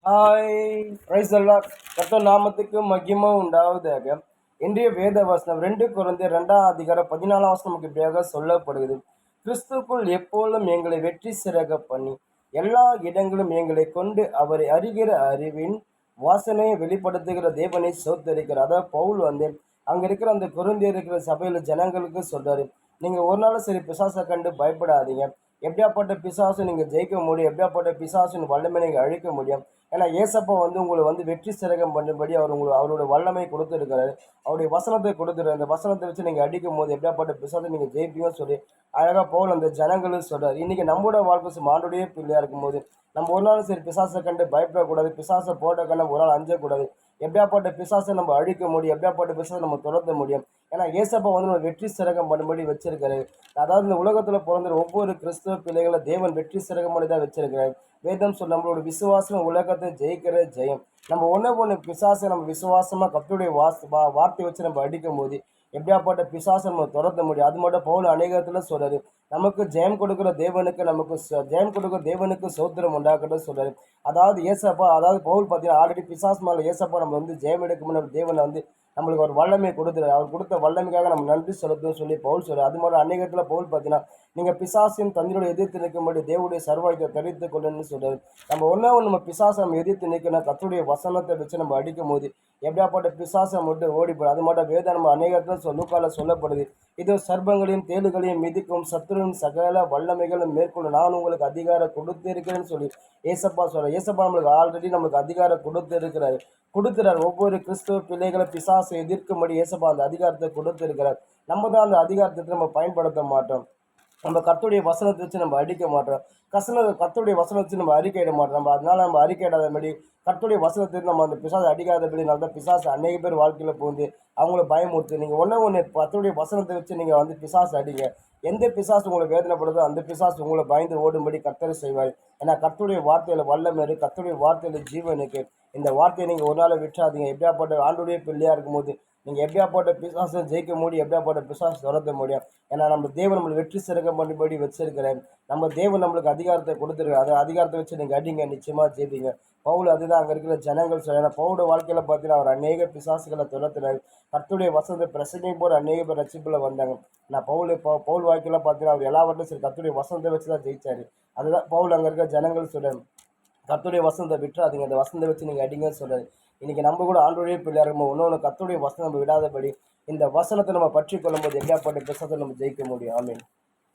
Hi, price அல்லாஹ். கர்த்தர் நாமத்துக்கு மகிமை உண்டாவதாக. இன்றைய வேத வசனம் 2 கொரிந்தியர் 2ஆம் அதிகாரம் 14ஆம் வசனம் நமக்கு இப்படியாக சொல்லப்படுகிறது. கிறிஸ்துக்குள் எப்பொழுதும் எங்களை வெற்றி சிறக பண்ணி எல்லா இடங்களும் எங்களை கொண்டு அவரை அறிகிற அறிவின் வாசனையை வெளிப்படுத்துகிற தேவனை சோத்தரிக்கிறார். அதாவது பவுல் அங்க இருக்கிற அந்த கொரிந்தியர் இருக்கிற சபையில ஜனங்களுக்கு சொல்றாரு, நீங்க ஒரு நாளும் சரி பிசாசை கண்டு பயப்படாதீங்க. எப்படியாப்பட்ட பிசாசு நீங்க ஜெயிக்க முடியும், எப்படியாப்பட்ட பிசாசின் வல்லமை நீங்க அழிக்க முடியும். ஏன்னா ஏசப்பா உங்களை வெற்றி சிறகம் பண்ணும்படி அவர் உங்களுக்கு அவருடைய வல்லமை கொடுத்துருக்காரு, அவருடைய வசனத்தை கொடுத்துருக்காரு. அந்த வசனத்தை வச்சு நீங்க அடிக்கும் போது எப்படியாப்பட்ட பிசாசை நீங்க ஜெயிப்பீங்கன்னு சொல்லி அழகா பவுல் அந்த ஜனங்களும் சொல்றாரு. இன்னைக்கு நம்மளோட வாழ்க்கை மாண்டுடைய பிள்ளையா இருக்கும்போது நம்ம ஒரு நாள் சரி பிசாசை கண்டு பயப்படக்கூடாது, பிசாசை போட்ட கண்டு ஒரு நாள் அஞ்சக்கூடாது. எப்படியாப்பட்ட பிசாசை நம்ம அழிக்க முடியும், எப்படியாப்பட்ட பிசாசை நம்ம துரத்த முடியும். ஏன்னா ஏசப்பா நம்ம வெற்றி சிறகம் பண்ணும்படி வச்சிருக்காரு. அதாவது இந்த உலகத்துல பிறந்த ஒவ்வொரு கிறிஸ்தவ பிள்ளைகளை தேவன் வெற்றி சிறகம் பண்ணி தான் வச்சிருக்காரு. வேதம் சொல்ல நம்மளோட விசுவாசம் உலகத்தை ஜெயிக்கிற ஜெயம். நம்ம ஒன்று பிசாசை நம்ம விசுவாசமா கர்த்தருடைய வார்த்தை வச்சு நம்ம அடிக்கும் போது எப்படியாப்பட்ட பிசாசை நம்ம துரத்த முடியும். அது மட்டும் பவுல் அநேகத்துல சொல்றாரு, நமக்கு ஜெயம் கொடுக்குற தேவனுக்கு ஜெயம் கொடுக்குற தேவனுக்கு சோத்திரம் உண்டாக்கட்டும் சொல்றாரு. அதாவது ஏசப்பா, அதாவது பவுல் பார்த்தீங்கன்னா ஆல்ரெடி பிசாஸ் மேலே ஏசப்பா நம்ம ஜெயம் எடுக்கும் தேவனை நம்மளுக்கு ஒரு வல்லமை கொடுத்துரு, அவர் கொடுத்த வல்லமைக்காக நம்ம நன்றி செலுத்தும் சொல்லி பவுல் சொல்றாரு. அது மாதிரி அநேகத்துல பவுல் பார்த்தீங்கன்னா நீங்க பிசாசின் தந்திரோட எதிர்த்து நிற்கும்படி தேவனுடைய சர்வாயத்தை தெரிவித்து கொள்ளுன்னு சொல்றாரு. நம்ம பிசாசை நம்ம எதிர்த்து நிற்கணும். கர்த்தருடைய வசனத்தை வச்சு நம்ம அடிக்கும் போது எப்படியாப்பட்ட பிசாசை மட்டும் ஓடிப்படும். அது மட்டும் வேதம் நம்ம அநேகத்தில் லூக்கால சொல்லப்படுது, இது சர்ப்பங்களையும் தேளுகளையும் மிதிக்கும் சத்துருவின் சகல வல்லமைகளும் மேற்கொள்ளும் நான் உங்களுக்கு அதிகாரம் கொடுத்து இருக்கிறேன்னு சொல்லி ஏசப்பா சொல்ற. ஏசப்பா நம்மளுக்கு ஆல்ரெடி நமக்கு அதிகாரம் கொடுத்துறாரு. ஒவ்வொரு கிறிஸ்துவ பிள்ளைகளை பிசாசை எதிர்க்கும்படி ஏசப்பா அந்த அதிகாரத்தை கொடுத்திருக்கிறார். நம்ம தான் அந்த அதிகாரத்தை நம்ம பயன்படுத்த மாட்டோம். நம்ம கர்த்தருடைய வசனத்தை வச்சு நம்ம அடிக்க மாட்டோம். கர்த்தருடைய வசனத்தை வச்சு நம்ம அறிக்கையிட மாட்டோம். அதனால நம்ம அறிக்கையிடாதபடி கர்த்தருடைய வசனத்தை நம்ம அந்த பிசாசை அடிக்காதபடினால தான் பிசாசு அநேக பேர் வாழ்க்கையில போந்து அவங்கள பயமுறுத்து. நீங்க ஒன்று கர்த்தருடைய வசனத்தை வச்சு நீங்க பிசாசு அடிங்க. எந்த பிசாசு உங்களை வேதனைப்படுதோ அந்த பிசாசு உங்களை பயந்து ஓடும்படி கர்த்தரை செய்வார். ஏன்னா கர்த்தருடைய வார்த்தையில வல்லமை இருக்கு, கர்த்தருடைய வார்த்தையில ஜீவன் இருக்கு. இந்த வார்த்தையை நீங்க ஒரு நாள் விட்டுறாதீங்க. எப்படியாப்பட்ட ஆண்டுடைய பிள்ளையா இருக்கும்போது நீங்க எப்படியாப்பட்ட பிசாசை ஜெயிக்க முடியும், எப்படியாப்பட்ட பிசாசு துரத்த முடியும். ஏன்னா நம்ம தேவன் நம்மளுக்கு வெற்றி சிறக்க பண்ணும்படி வச்சிருக்கிறேன். நம்ம தேவன் நம்மளுக்கு அதிகாரத்தை கொடுத்துருக்காரு. அந்த அதிகாரத்தை வச்சு நீங்க அடிங்க, நிச்சயமா ஜெயிப்பீங்க. பவுல் அதுதான் அங்க இருக்கிற ஜனங்கள் சொல்ல. ஏன்னா பவுலோட வாழ்க்கையில பார்த்தீங்கன்னா அவர் அநேக பிசாசுகளை துரத்துறாரு. கர்த்தருடைய வசனத்தை பிரசங்கம் போது அநேக பேர் ரட்சிப்புல வந்தாங்க. நான் பவுல் வாழ்க்கையில பார்த்தீங்கன்னா அவர் எல்லாவற்றையும் சரி கர்த்தருடைய வசனத்தை வச்சுதான் ஜெயிச்சாரு. அதுதான் பவுல் அங்க இருக்கிற ஜனங்கள் சொல்றாரு, கர்த்தருடைய வசனத்தை விட்டுறாதீங்க, அந்த வசனத்தை வச்சு நீங்க அடிங்கன்னு சொல்றாரு. இன்னைக்கு நம்ம கூட ஆண்டோடைய பிள்ளையா இருக்கும் ஒன்னொன்று கர்த்தருடைய வசனம் நம்ம விடாதபடி இந்த வசனத்தை நம்ம பற்றி கொள்ளும்போது எப்படியாப்பட்ட பிசாசை நம்ம ஜெயிக்க முடியும். ஆமீன்.